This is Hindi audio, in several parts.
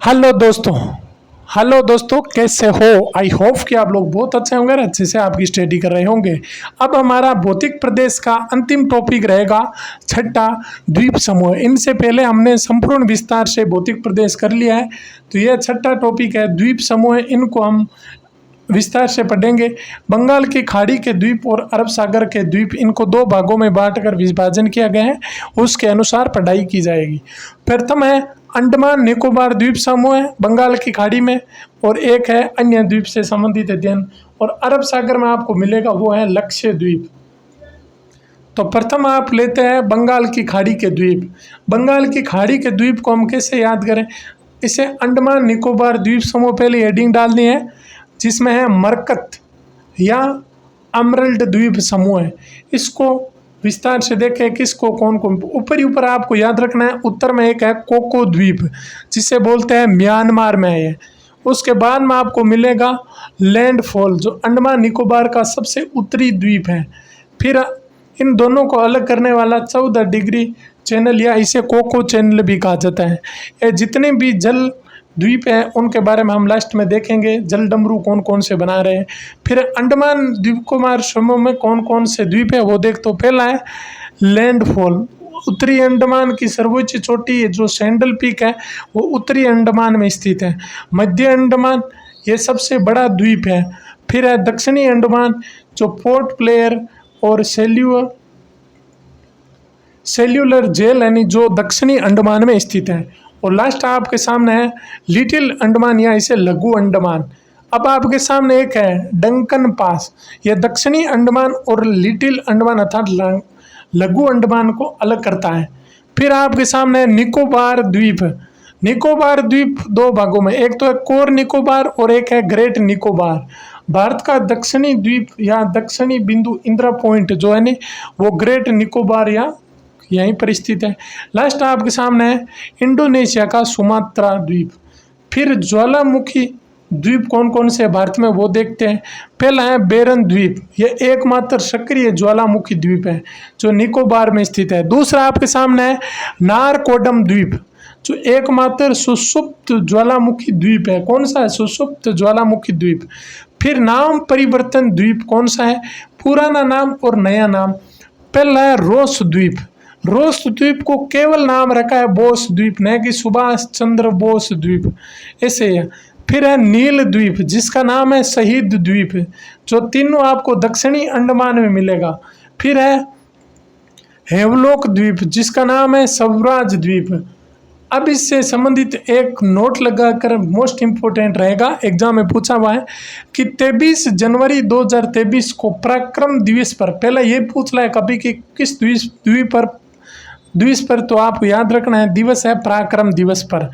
हेलो दोस्तों कैसे हो। आई होप कि आप लोग बहुत अच्छे होंगे और अच्छे से आपकी स्टडी कर रहे होंगे। अब हमारा भौतिक प्रदेश का अंतिम टॉपिक रहेगा छठा द्वीप समूह। इनसे पहले हमने संपूर्ण विस्तार से भौतिक प्रदेश कर लिया है, तो यह छठा टॉपिक है द्वीप समूह। इनको हम विस्तार से पढ़ेंगे। बंगाल की खाड़ी के द्वीप और अरब सागर के द्वीप, इनको दो भागों में बांटकर विभाजन किया गया है, उसके अनुसार पढ़ाई की जाएगी। प्रथम है अंडमान निकोबार द्वीप समूह है बंगाल की खाड़ी में, और एक है अन्य द्वीप से संबंधित अध्ययन, और अरब सागर में आपको मिलेगा वो है लक्षद्वीप। तो प्रथम आप लेते हैं बंगाल की खाड़ी के द्वीप। बंगाल की खाड़ी के द्वीप को हम कैसे याद करें, इसे अंडमान निकोबार द्वीप समूह पहले हेडिंग डालनी है, जिसमें है मरकत या अमरल्ड द्वीप समूह है। इसको विस्तार से देखें किसको कौन कौन। ऊपर आपको याद रखना है, उत्तर में एक है कोको द्वीप जिसे बोलते हैं म्यांमार में है। उसके बाद में आपको मिलेगा लैंडफॉल जो अंडमान निकोबार का सबसे उत्तरी द्वीप है। फिर इन दोनों को अलग करने वाला 14 डिग्री चैनल या इसे कोको चैनल भी कहा जाता है। ये जितने भी जल द्वीप हैं उनके बारे में हम लास्ट में देखेंगे, जल डमरू कौन कौन से बना रहे हैं। फिर अंडमान द्वीपकुमार समूह में कौन कौन से द्वीप है वो देख। तो पहला है लैंडफॉल। उत्तरी अंडमान की सर्वोच्च चोटी जो सैंडल पीक है वो उत्तरी अंडमान में स्थित है। मध्य अंडमान ये सबसे बड़ा द्वीप है। फिर है दक्षिणी अंडमान जो पोर्ट प्लेयर और सेल्यूलर जेल यानी जो दक्षिणी अंडमान में स्थित है। और लास्ट आपके सामने है लिटिल अंडमान या इसे लघु अंडमान। अब आपके सामने एक है डंकन पास, यह दक्षिणी अंडमान और लिटिल अंडमान अर्थात लघु अंडमान को अलग करता है। फिर आपके सामने है निकोबार द्वीप। निकोबार द्वीप दो भागों में, एक तो है कोर निकोबार और एक है ग्रेट निकोबार। भारत का दक्षिणी द्वीप या दक्षिणी बिंदु इंदिरा पॉइंट जो है नहीं वो ग्रेट निकोबार या यहीं पर स्थित है। लास्ट आपके सामने है इंडोनेशिया का सुमात्रा द्वीप। फिर ज्वालामुखी द्वीप कौन कौन से भारत में वो देखते हैं। पहला है बेरन द्वीप, यह एकमात्र सक्रिय ज्वालामुखी द्वीप है जो निकोबार में स्थित है। दूसरा आपके सामने है नारकोडम द्वीप जो एकमात्र सुषुप्त ज्वालामुखी द्वीप है। कौन सा है? सुषुप्त ज्वालामुखी द्वीप। फिर नाम परिवर्तन द्वीप कौन सा है, पुराना नाम और नया नाम। पहला है रोस द्वीप। रोस द्वीप को केवल नाम रखा है बोस द्वीप, न कि सुभाष चंद्र बोस द्वीप ऐसे है। फिर है नील द्वीप जिसका नाम है शहीद द्वीप, जो तीनों आपको दक्षिणी अंडमान में मिलेगा। फिर है हेवलॉक द्वीप जिसका नाम है स्वराज द्वीप। अब इससे संबंधित एक नोट लगाकर मोस्ट इम्पोर्टेंट रहेगा, एग्जाम में पूछा हुआ है कि 23 जनवरी 2023 को पराक्रम दिवस पर, पहले ये पूछ रहा है कभी कि किस द्वीप पर तो आपको याद रखना है दिवस है पराक्रम दिवस पर।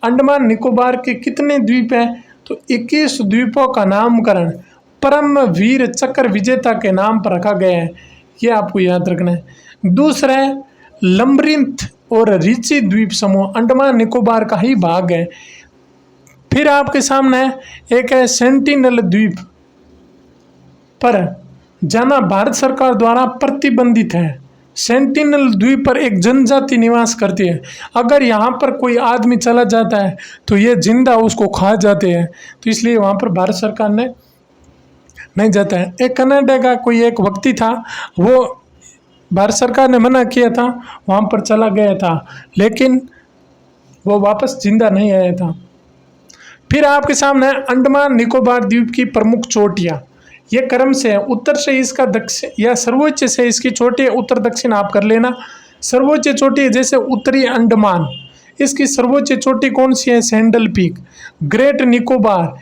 अंडमान निकोबार के कितने द्वीप हैं, तो 21 द्वीपों का नामकरण परम वीर चक्र विजेता के नाम पर रखा गया है, ये आपको याद रखना है। दूसरा है लम्बरिंथ और रिची द्वीप समूह अंडमान निकोबार का ही भाग है। फिर आपके सामने एक है सेंटिनल द्वीप पर जाना भारत सरकार द्वारा प्रतिबंधित है। सेंटिनल द्वीप पर एक जनजाति निवास करती है। अगर यहाँ पर कोई आदमी चला जाता है तो ये जिंदा उसको खा जाते हैं, तो इसलिए वहाँ पर भारत सरकार ने नहीं जाता है। एक कनाडा का कोई एक व्यक्ति था, वो भारत सरकार ने मना किया था, वहाँ पर चला गया था, लेकिन वो वापस जिंदा नहीं आया था। फिर आपके सामने अंडमान निकोबार द्वीप की प्रमुख चोटियाँ, ये क्रम से है। उत्तर से इसका दक्षिण या सर्वोच्च से इसकी चोटी, उत्तर दक्षिण आप कर लेना। सर्वोच्च चोटी जैसे उत्तरी अंडमान, इसकी सर्वोच्च चोटी कौन सी है? Sandal peak. ग्रेट निकोबार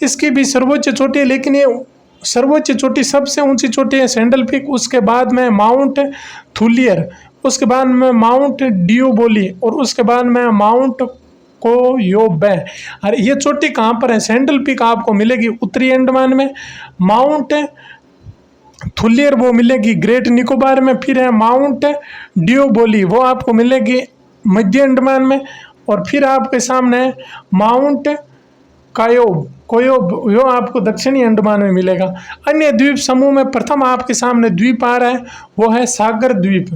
इसकी भी सर्वोच्च चोटी है, लेकिन ये सर्वोच्च चोटी सबसे ऊंची चोटी है सैंडल पीक। उसके बाद में माउंट थुलियर, उसके बाद में माउंट डियोबोली और उसके बाद में माउंट कोयोबे। और ये चोटी कहाँ पर है? सैंडल पीक आपको मिलेगी उत्तरी अंडमान में, माउंट थुलियर वो मिलेगी ग्रेट निकोबार में, फिर है माउंट डियोबोली वो आपको मिलेगी मध्य अंडमान में, और फिर आपके सामने है माउंट कोयोब वो आपको दक्षिणी अंडमान में मिलेगा। अन्य द्वीप समूह में प्रथम आपके सामने द्वीप आ रहा है वो है सागर द्वीप।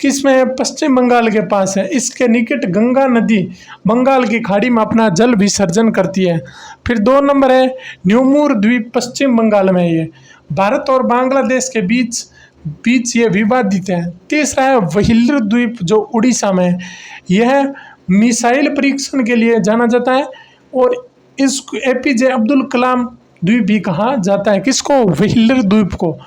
किस में है? पश्चिम बंगाल के पास है। इसके निकट गंगा नदी बंगाल की खाड़ी में अपना जल विसर्जन करती है। फिर 2 नंबर है न्यूमूर द्वीप, पश्चिम बंगाल में है ये। भारत और बांग्लादेश के बीच बीच ये विवादित है। तीसरा है व्हीलर द्वीप जो उड़ीसा में है। यह मिसाइल परीक्षण के लिए जाना जाता है और इसको एपीजे अब्दुल कलाम द्वीप भी कहा जाता है। किसको? व्हीलर द्वीप को।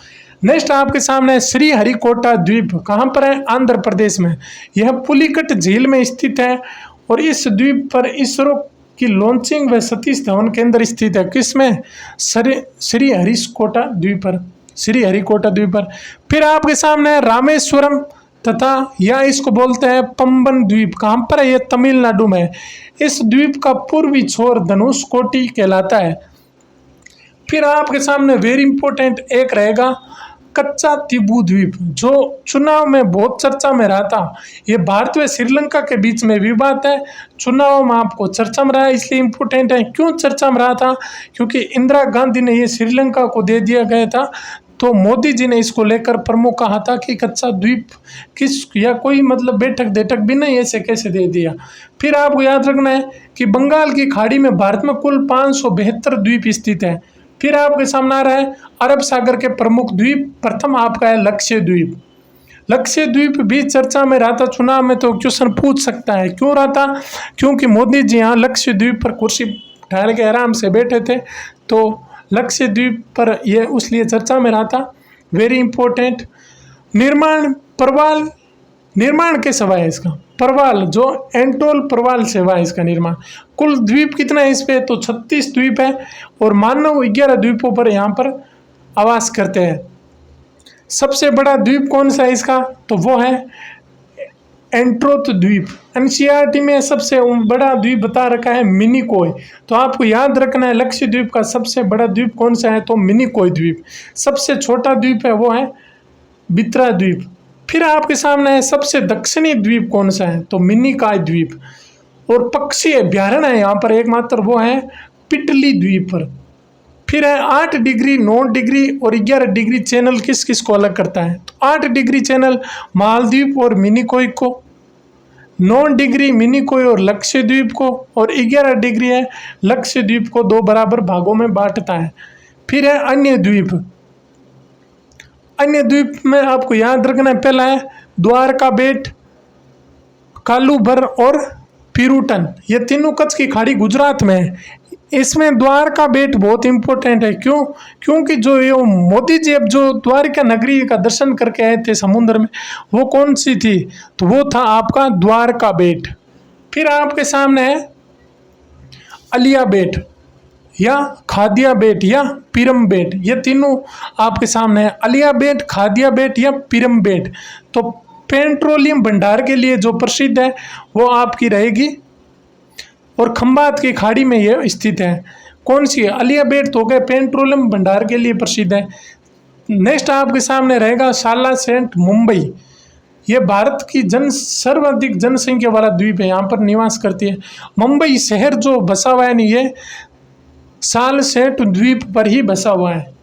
नेक्स्ट आपके सामने है श्रीहरिकोटा द्वीप। कहाँ पर है? आंध्र प्रदेश में। यह पुलिकट झील में स्थित है और इस द्वीप पर इसरो की लॉन्चिंग व सतीश धवन केंद्र स्थित है। किसमें? श्रीहरिकोटा द्वीप पर। श्रीहरिकोटा द्वीप पर। फिर आपके सामने है रामेश्वरम तथा या इसको बोलते हैं पंबन द्वीप। कहाँ पर है? ये तमिलनाडु में। इस द्वीप का पूर्वी छोर धनुषकोटी कहलाता है। फिर आपके सामने वेरी इंपॉर्टेंट एक रहेगा कच्चा तिबू द्वीप जो चुनाव में बहुत चर्चा में रहा था। ये भारत व श्रीलंका के बीच में विवाद है। चुनाव में आपको चर्चा में रहा है, इसलिए इम्पोर्टेंट है। क्यों चर्चा में रहा था? क्योंकि इंदिरा गांधी ने ये श्रीलंका को दे दिया गया था, तो मोदी जी ने इसको लेकर प्रमुख कहा था कि कच्चा द्वीप किस या कोई मतलब बैठक भी नहीं, ऐसे कैसे दे दिया। फिर आपको याद रखना है कि बंगाल की खाड़ी में भारत में कुल 572 द्वीप स्थित है। फिर आपके सामने आ रहा है अरब सागर के प्रमुख द्वीप। प्रथम आपका है लक्षद्वीप। लक्षद्वीप भी चर्चा में रहा था चुनाव में, तो क्वेश्चन पूछ सकता है। क्यों रहा था? क्योंकि मोदी जी यहाँ लक्षद्वीप पर कुर्सी ढाल के आराम से बैठे थे, तो लक्षद्वीप पर यह उसलिए चर्चा में रहा था। Very important. निर्माण कैसे हुआ है इसका? परवाल जो एंटोल परवाल से हुआ है इसका निर्माण। कुल द्वीप कितना है इस पे? तो 36 द्वीप है और मानव 11 द्वीपों पर यहाँ पर आवास करते हैं। सबसे बड़ा द्वीप कौन सा है इसका? तो वो है एंट्रोथ द्वीप। एनसीईआरटी में सबसे बड़ा द्वीप बता रखा है मिनिकोय। तो आपको याद रखना है लक्षद्वीप का सबसे बड़ा द्वीप कौन सा है? तो मिनिकोय द्वीप। सबसे छोटा द्वीप है वो है बित्रा द्वीप। फिर आपके सामने है सबसे दक्षिणी द्वीप कौन सा है? तो मिनिकॉय द्वीप। और पक्षी अभ्यारण्य है यहाँ पर एकमात्र वो है पिटली द्वीप पर। फिर है 8 डिग्री, 9 डिग्री और 11 डिग्री चैनल किस किस को अलग करता है? तो 8 डिग्री चैनल मालदीव और मिनिकोय को, 9 डिग्री मिनिकोय और लक्षद्वीप को, और 11 डिग्री है लक्षद्वीप को 2 बराबर भागों में बांटता है। फिर है अन्य द्वीप। अन्य द्वीप में आपको याद रखना है पहला है द्वारका बेट, कालूभर और पिरूटन। ये तीनों कच्छ की खाड़ी गुजरात में है। इसमें द्वारका बेट बहुत इंपॉर्टेंट है। क्यों? क्योंकि जो ये मोदी जी अब जो द्वारका नगरी का दर्शन करके आए थे समुद्र में, वो कौन सी थी? तो वो था आपका द्वारका बेट। फिर आपके सामने है अलिया बेट या खादिया बेट या पिरम बेट। ये तीनों आपके सामने है, अलिया बेट, खादिया बेट या पिरम बेट। तो पेट्रोलियम भंडार के लिए जो प्रसिद्ध है वो आपकी रहेगी और खंबात की खाड़ी में ये स्थित है। कौन सी है? अलिया बेट तो हो गए पेट्रोलियम भंडार के लिए प्रसिद्ध है। नेक्स्ट आपके सामने रहेगा शाला सेंट मुंबई। ये भारत की सर्वाधिक जनसंख्या वाला द्वीप है, यहाँ पर निवास करती है। मुंबई शहर जो बसा हुआ है नहीं, ये साल सेंट द्वीप पर ही बसा हुआ है।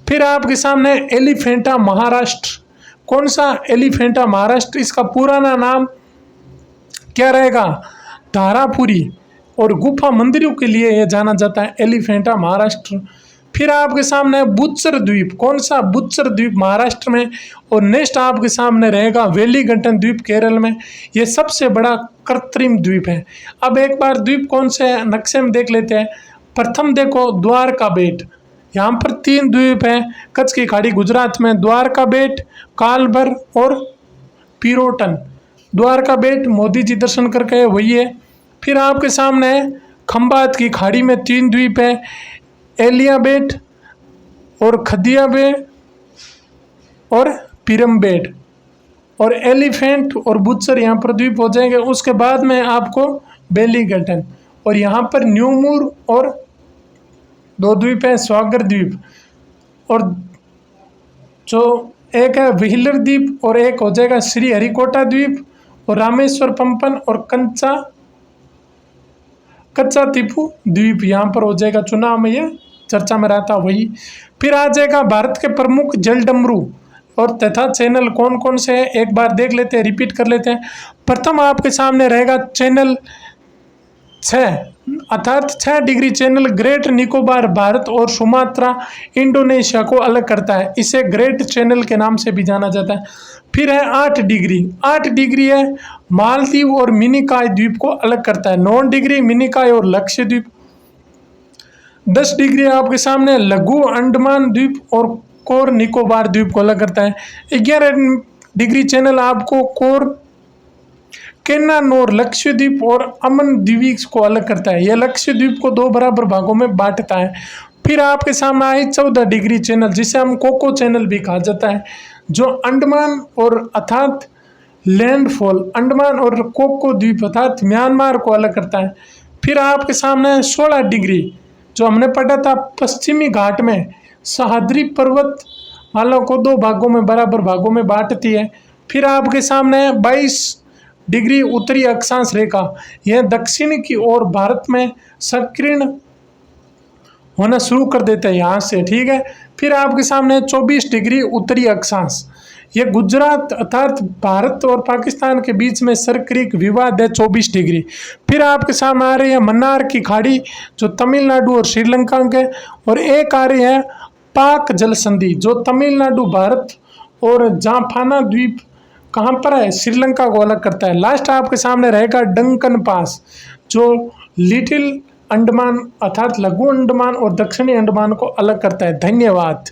फिर आपके सामने एलिफेंटा महाराष्ट्र। कौन सा? एलिफेंटा महाराष्ट्र। इसका पुराना नाम क्या रहेगा? धारापुरी, और गुफा मंदिरों के लिए यह जाना जाता है एलिफेंटा महाराष्ट्र। फिर आपके सामने है बुच्चर द्वीप। कौन सा? बुच्चर द्वीप महाराष्ट्र में। और नेक्स्ट आपके सामने रहेगा वेलिंगटन द्वीप केरल में। यह सबसे बड़ा कृत्रिम द्वीप है। अब एक बार द्वीप कौन से नक्शे में देख लेते हैं। प्रथम देखो द्वारका बेट, यहाँ पर 3 द्वीप हैं कच्छ की खाड़ी गुजरात में, द्वारका बेट, कालभर और पिरोटन। द्वारका बेट मोदी जी दर्शन करके वही है। फिर आपके सामने है खंबात की खाड़ी में 3 द्वीप है, एलिया बेट और खदिया बेट और पिरम बेट, और एलिफेंट और बुच्चर यहाँ पर द्वीप हो जाएंगे। उसके बाद में आपको वेलिंगटन, और यहाँ पर न्यूमूर और 2 द्वीप है स्वागर द्वीप, और जो एक है व्हीलर द्वीप और एक हो जाएगा श्रीहरिकोटा द्वीप, और रामेश्वर पंपन और कच्चा तिपू द्वीप यहाँ पर हो जाएगा। चुनाव में ये चर्चा में रहता वही। फिर आ जाएगा भारत के प्रमुख जलडमरू और तथा चैनल कौन कौन से हैं एक बार देख लेते हैं, रिपीट कर लेते हैं। प्रथम आपके सामने रहेगा चैनल 6 अर्थात 6 degree channel great Nicobar Bharat और सुमात्रा इंडोनेशिया को अलग करता है, इसे ग्रेट चैनल के नाम से भी जाना जाता है। फिर है 8 डिग्री, 8 डिग्री है मालदीव और मिनिकॉय द्वीप को अलग करता है। 9 डिग्री मिनिकॉय और लक्षद्वीप। 10 डिग्री आपके सामने लघु अंडमान द्वीप और कोर निकोबार द्वीप को अलग करता है। 11 डिग्री चैनल आपको कोर केन्नानोर लक्षद्वीप और अमन द्वीप को अलग करता है। यह लक्षद्वीप को 2 बराबर भागों में बांटता है। फिर आपके सामने आई 14 डिग्री चैनल, जिसे हम कोको चैनल भी कहा जाता है, जो अंडमान और अर्थात लैंडफॉल अंडमान और कोको द्वीप अर्थात म्यांमार को अलग करता है। फिर आपके सामने 16 डिग्री, जो हमने पढ़ा था पश्चिमी घाट में सह्याद्री पर्वत माला को 2 भागों में बराबर भागों में बांटती है। फिर आपके सामने 22 डिग्री उत्तरी अक्षांश रेखा, यह दक्षिण की ओर भारत में संकीर्ण होना शुरू कर देता है यहाँ से, ठीक है। फिर आपके सामने 24 डिग्री उत्तरी अक्षांश, यह गुजरात अर्थात भारत और पाकिस्तान के बीच में सर्करिक विवाद है 24 डिग्री। फिर आपके सामने आ रही है मन्नार की खाड़ी, जो तमिलनाडु और श्रीलंका के, और एक आ रही है पाक जल संधि, जो तमिलनाडु भारत और जाफाना द्वीप कहाँ पर है, श्रीलंका को अलग करता है। लास्ट आपके सामने रहेगा डंकन पास, जो लिटिल अंडमान अर्थात लघु अंडमान और दक्षिणी अंडमान को अलग करता है। धन्यवाद।